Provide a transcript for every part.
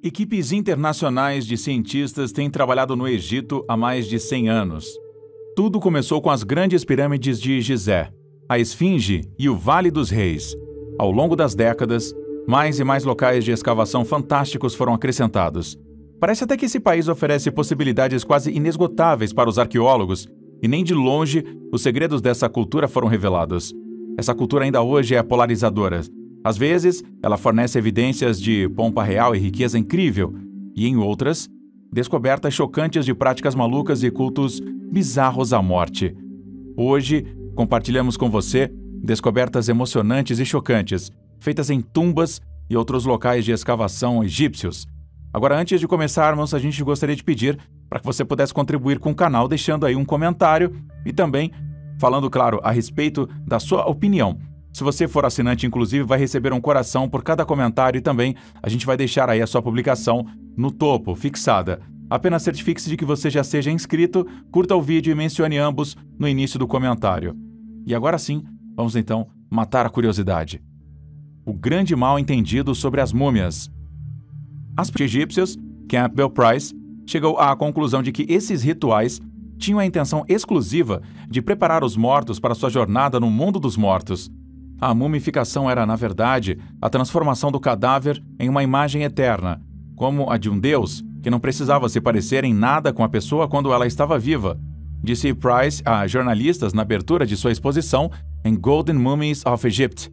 Equipes internacionais de cientistas têm trabalhado no Egito há mais de 100 anos. Tudo começou com as grandes pirâmides de Gizé, a Esfinge e o Vale dos Reis. Ao longo das décadas, mais e mais locais de escavação fantásticos foram acrescentados. Parece até que esse país oferece possibilidades quase inesgotáveis para os arqueólogos, e nem de longe os segredos dessa cultura foram revelados. Essa cultura ainda hoje é polarizadora. Às vezes, ela fornece evidências de pompa real e riqueza incrível, e em outras, descobertas chocantes de práticas malucas e cultos bizarros à morte. Hoje, compartilhamos com você descobertas emocionantes e chocantes, feitas em tumbas e outros locais de escavação egípcios. Agora, antes de começarmos, a gente gostaria de pedir para que você pudesse contribuir com o canal, deixando aí um comentário e também falando, claro, a respeito da sua opinião. Se você for assinante, inclusive, vai receber um coração por cada comentário e também a gente vai deixar aí a sua publicação no topo, fixada. Apenas certifique-se de que você já seja inscrito, curta o vídeo e mencione ambos no início do comentário. E agora sim, vamos então matar a curiosidade. O grande mal entendido sobre as múmias. As egípcios, Campbell Price, chegou à conclusão de que esses rituais tinham a intenção exclusiva de preparar os mortos para sua jornada no mundo dos mortos. A mumificação era, na verdade, a transformação do cadáver em uma imagem eterna, como a de um deus, que não precisava se parecer em nada com a pessoa quando ela estava viva, disse Price a jornalistas na abertura de sua exposição em Golden Mummies of Egypt.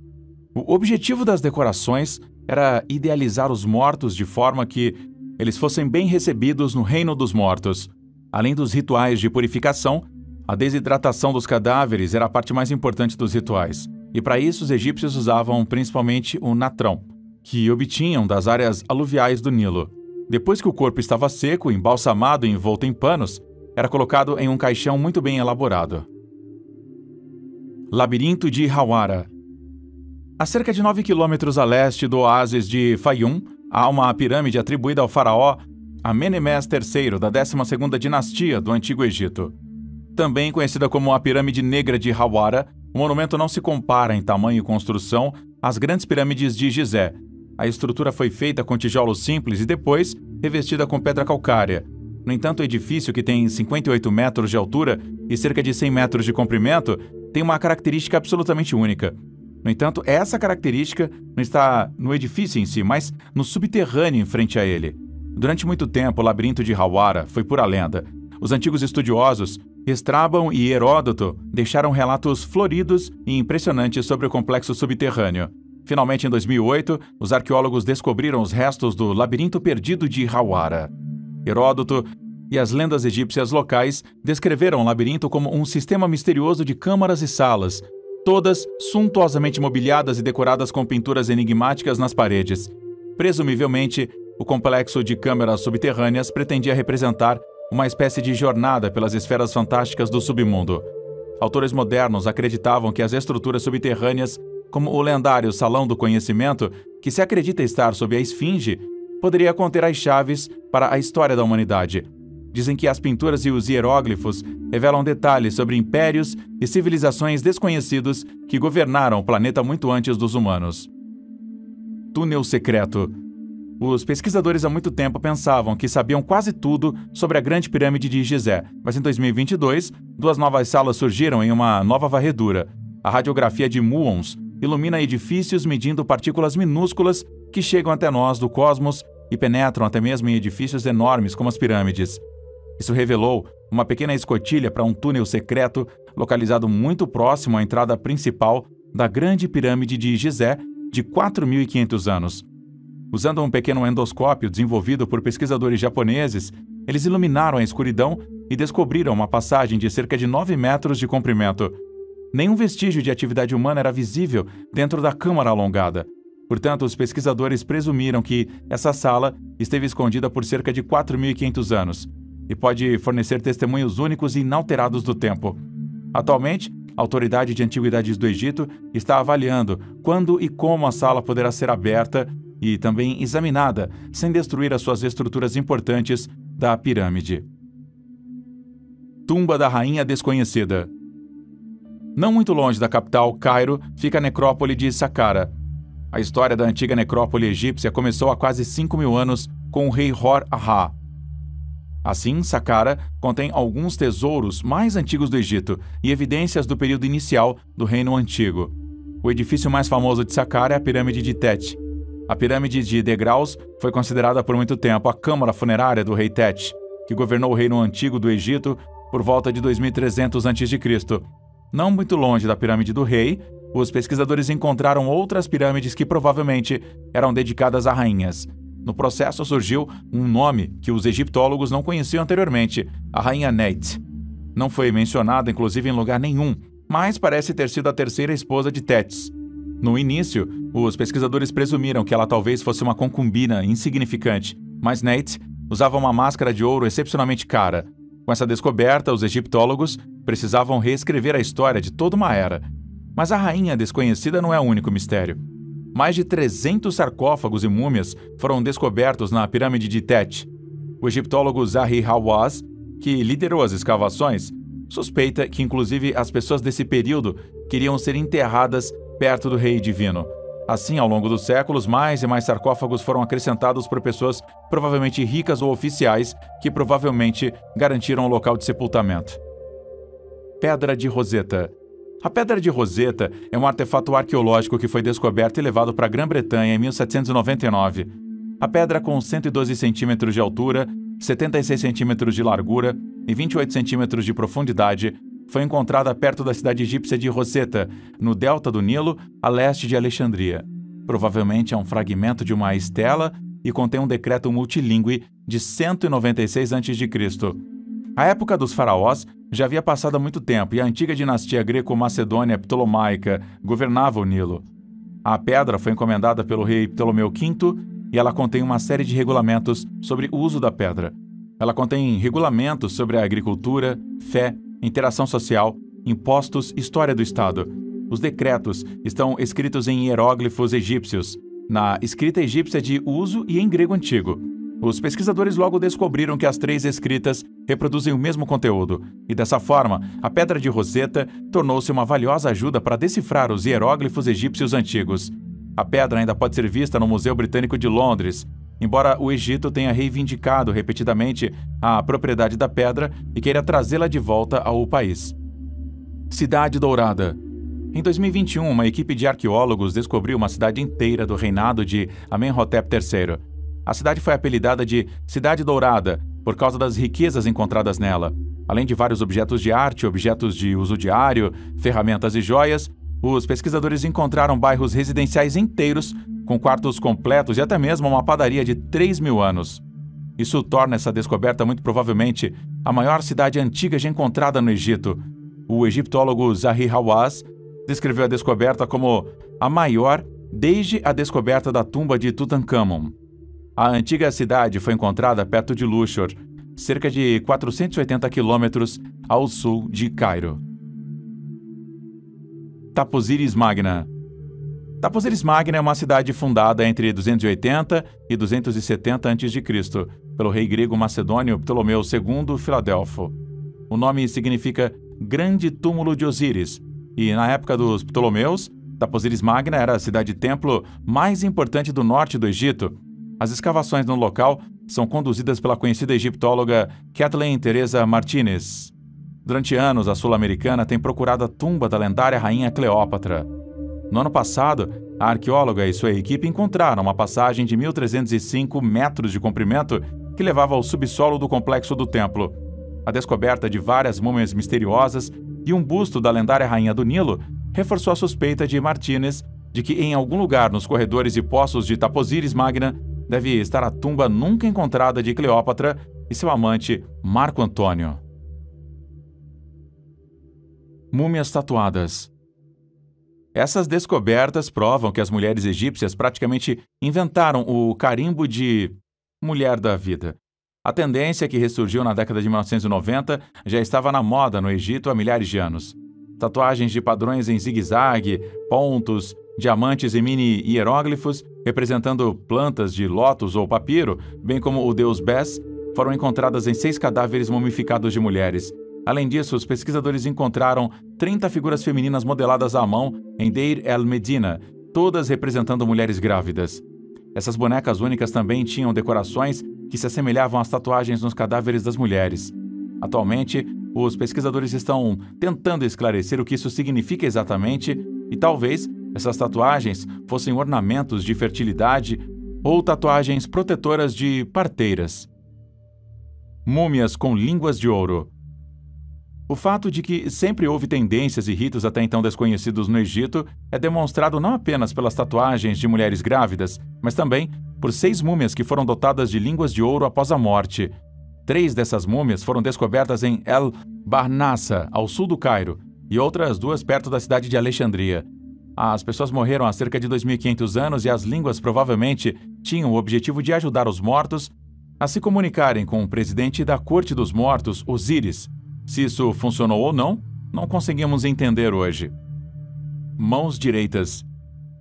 O objetivo das decorações era idealizar os mortos de forma que eles fossem bem recebidos no reino dos mortos. Além dos rituais de purificação, a desidratação dos cadáveres era a parte mais importante dos rituais. E para isso os egípcios usavam principalmente o natrão, que obtinham das áreas aluviais do Nilo. Depois que o corpo estava seco, embalsamado e envolto em panos, era colocado em um caixão muito bem elaborado. Labirinto de Hawara. A cerca de 9 quilômetros a leste do oásis de Fayum, há uma pirâmide atribuída ao faraó Amenemés III, da 12ª dinastia do Antigo Egito. Também conhecida como a Pirâmide Negra de Hawara, o monumento não se compara em tamanho e construção às grandes pirâmides de Gizé. A estrutura foi feita com tijolos simples e depois revestida com pedra calcária. No entanto, o edifício, que tem 58 metros de altura e cerca de 100 metros de comprimento, tem uma característica absolutamente única. No entanto, essa característica não está no edifício em si, mas no subterrâneo em frente a ele. Durante muito tempo, o labirinto de Hawara foi pura lenda. Os antigos estudiosos, Estrabão e Heródoto, deixaram relatos floridos e impressionantes sobre o complexo subterrâneo. Finalmente, em 2008, os arqueólogos descobriram os restos do labirinto perdido de Hawara. Heródoto e as lendas egípcias locais descreveram o labirinto como um sistema misterioso de câmaras e salas, todas suntuosamente mobiliadas e decoradas com pinturas enigmáticas nas paredes. Presumivelmente, o complexo de câmaras subterrâneas pretendia representar uma espécie de jornada pelas esferas fantásticas do submundo. Autores modernos acreditavam que as estruturas subterrâneas, como o lendário Salão do Conhecimento, que se acredita estar sob a Esfinge, poderia conter as chaves para a história da humanidade. Dizem que as pinturas e os hieróglifos revelam detalhes sobre impérios e civilizações desconhecidos que governaram o planeta muito antes dos humanos. Túnel secreto. Os pesquisadores há muito tempo pensavam que sabiam quase tudo sobre a Grande Pirâmide de Gizé, mas em 2022, duas novas salas surgiram em uma nova varredura. A radiografia de muons ilumina edifícios medindo partículas minúsculas que chegam até nós do cosmos e penetram até mesmo em edifícios enormes como as pirâmides. Isso revelou uma pequena escotilha para um túnel secreto localizado muito próximo à entrada principal da Grande Pirâmide de Gizé, de 4.500 anos. Usando um pequeno endoscópio desenvolvido por pesquisadores japoneses, eles iluminaram a escuridão e descobriram uma passagem de cerca de 9 metros de comprimento. Nenhum vestígio de atividade humana era visível dentro da câmara alongada. Portanto, os pesquisadores presumiram que essa sala esteve escondida por cerca de 4.500 anos e pode fornecer testemunhos únicos e inalterados do tempo. Atualmente, a Autoridade de Antiguidades do Egito está avaliando quando e como a sala poderá ser aberta e também examinada, sem destruir as suas estruturas importantes da pirâmide. Tumba da Rainha Desconhecida. Não muito longe da capital, Cairo, fica a necrópole de Saqqara. A história da antiga necrópole egípcia começou há quase 5.000 anos com o rei Hor-Ahá. Assim, Saqqara contém alguns tesouros mais antigos do Egito e evidências do período inicial do Reino Antigo. O edifício mais famoso de Saqqara é a Pirâmide de Teti. A pirâmide de degraus foi considerada por muito tempo a câmara funerária do rei Teti, que governou o Reino Antigo do Egito por volta de 2300 a.C. Não muito longe da Pirâmide do Rei, os pesquisadores encontraram outras pirâmides que provavelmente eram dedicadas a rainhas. No processo surgiu um nome que os egiptólogos não conheciam anteriormente, a rainha Neit. Não foi mencionada, inclusive, em lugar nenhum, mas parece ter sido a terceira esposa de Tetis. No início, os pesquisadores presumiram que ela talvez fosse uma concubina insignificante, mas Neit usava uma máscara de ouro excepcionalmente cara. Com essa descoberta, os egiptólogos precisavam reescrever a história de toda uma era. Mas a rainha desconhecida não é o único mistério. Mais de 300 sarcófagos e múmias foram descobertos na pirâmide de Teti. O egiptólogo Zahi Hawass, que liderou as escavações, suspeita que inclusive as pessoas desse período queriam ser enterradas perto do rei divino. Assim, ao longo dos séculos, mais e mais sarcófagos foram acrescentados por pessoas provavelmente ricas ou oficiais que provavelmente garantiram o local de sepultamento. Pedra de Roseta. A Pedra de Roseta é um artefato arqueológico que foi descoberto e levado para a Grã-Bretanha em 1799. A pedra, com 112 centímetros de altura, 76 centímetros de largura e 28 centímetros de profundidade, foi encontrada perto da cidade egípcia de Roseta, no delta do Nilo, a leste de Alexandria. Provavelmente é um fragmento de uma estela e contém um decreto multilingüe de 196 a.C. A época dos faraós já havia passado há muito tempo e a antiga dinastia greco-macedônia ptolomaica governava o Nilo. A pedra foi encomendada pelo rei Ptolomeu V e ela contém uma série de regulamentos sobre o uso da pedra. Ela contém regulamentos sobre a agricultura, fé, interação social, impostos e história do Estado. Os decretos estão escritos em hieróglifos egípcios, na escrita egípcia de uso e em grego antigo. Os pesquisadores logo descobriram que as três escritas reproduzem o mesmo conteúdo, e dessa forma, a Pedra de Roseta tornou-se uma valiosa ajuda para decifrar os hieróglifos egípcios antigos. A pedra ainda pode ser vista no Museu Britânico de Londres, embora o Egito tenha reivindicado repetidamente a propriedade da pedra e queira trazê-la de volta ao país. Cidade Dourada. Em 2021, uma equipe de arqueólogos descobriu uma cidade inteira do reinado de Amenhotep III. A cidade foi apelidada de Cidade Dourada por causa das riquezas encontradas nela. Além de vários objetos de arte, objetos de uso diário, ferramentas e joias, os pesquisadores encontraram bairros residenciais inteiros com quartos completos e até mesmo uma padaria de 3.000 anos. Isso torna essa descoberta muito provavelmente a maior cidade antiga já encontrada no Egito. O egiptólogo Zahi Hawass descreveu a descoberta como a maior desde a descoberta da tumba de Tutankhamon. A antiga cidade foi encontrada perto de Luxor, cerca de 480 quilômetros ao sul de Cairo. Taposiris Magna. Taposiris Magna é uma cidade fundada entre 280 e 270 a.C. pelo rei grego macedônio Ptolomeu II Filadelfo. O nome significa Grande Túmulo de Osíris, e na época dos Ptolomeus, Taposiris Magna era a cidade-templo mais importante do norte do Egito. As escavações no local são conduzidas pela conhecida egiptóloga Kathleen Teresa Martinez. Durante anos, a sul-americana tem procurado a tumba da lendária rainha Cleópatra. No ano passado, a arqueóloga e sua equipe encontraram uma passagem de 1.305 metros de comprimento que levava ao subsolo do complexo do templo. A descoberta de várias múmias misteriosas e um busto da lendária rainha do Nilo reforçou a suspeita de Martinez de que em algum lugar nos corredores e poços de Taposiris Magna deve estar a tumba nunca encontrada de Cleópatra e seu amante Marco Antônio. Múmias tatuadas. Essas descobertas provam que as mulheres egípcias praticamente inventaram o carimbo de mulher da vida. A tendência que ressurgiu na década de 1990 já estava na moda no Egito há milhares de anos. Tatuagens de padrões em zigue-zague, pontos, diamantes e mini hieróglifos representando plantas de lótus ou papiro, bem como o deus Bes, foram encontradas em 6 cadáveres mumificados de mulheres. Além disso, os pesquisadores encontraram 30 figuras femininas modeladas à mão em Deir el-Medina, todas representando mulheres grávidas. Essas bonecas únicas também tinham decorações que se assemelhavam às tatuagens nos cadáveres das mulheres. Atualmente, os pesquisadores estão tentando esclarecer o que isso significa exatamente e talvez essas tatuagens fossem ornamentos de fertilidade ou tatuagens protetoras de parteiras. Múmias com línguas de ouro. O fato de que sempre houve tendências e ritos até então desconhecidos no Egito é demonstrado não apenas pelas tatuagens de mulheres grávidas, mas também por 6 múmias que foram dotadas de línguas de ouro após a morte. 3 dessas múmias foram descobertas em El Barnassa, ao sul do Cairo, e outras 2 perto da cidade de Alexandria. As pessoas morreram há cerca de 2.500 anos e as línguas provavelmente tinham o objetivo de ajudar os mortos a se comunicarem com o presidente da Corte dos Mortos, Osíris. Se isso funcionou ou não, não conseguimos entender hoje. Mãos direitas.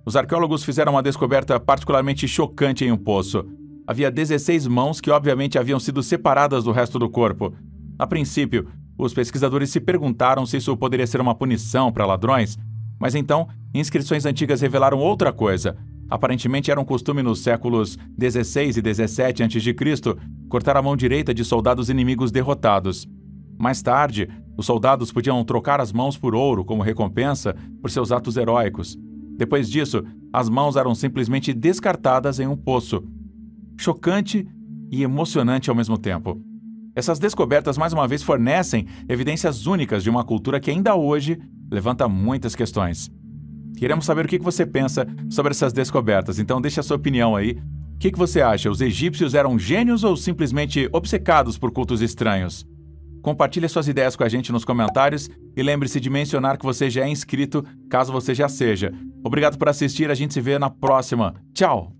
Os arqueólogos fizeram uma descoberta particularmente chocante em um poço. Havia 16 mãos que obviamente haviam sido separadas do resto do corpo. A princípio, os pesquisadores se perguntaram se isso poderia ser uma punição para ladrões, mas então, inscrições antigas revelaram outra coisa. Aparentemente era um costume nos séculos 16 e 17 a.C. cortar a mão direita de soldados inimigos derrotados. Mais tarde, os soldados podiam trocar as mãos por ouro como recompensa por seus atos heróicos. Depois disso, as mãos eram simplesmente descartadas em um poço. Chocante e emocionante ao mesmo tempo. Essas descobertas mais uma vez fornecem evidências únicas de uma cultura que ainda hoje levanta muitas questões. Queremos saber o que você pensa sobre essas descobertas, então deixe a sua opinião aí. O que você acha? Os egípcios eram gênios ou simplesmente obcecados por cultos estranhos? Compartilhe suas ideias com a gente nos comentários e lembre-se de mencionar que você já é inscrito, caso você já seja. Obrigado por assistir, a gente se vê na próxima. Tchau!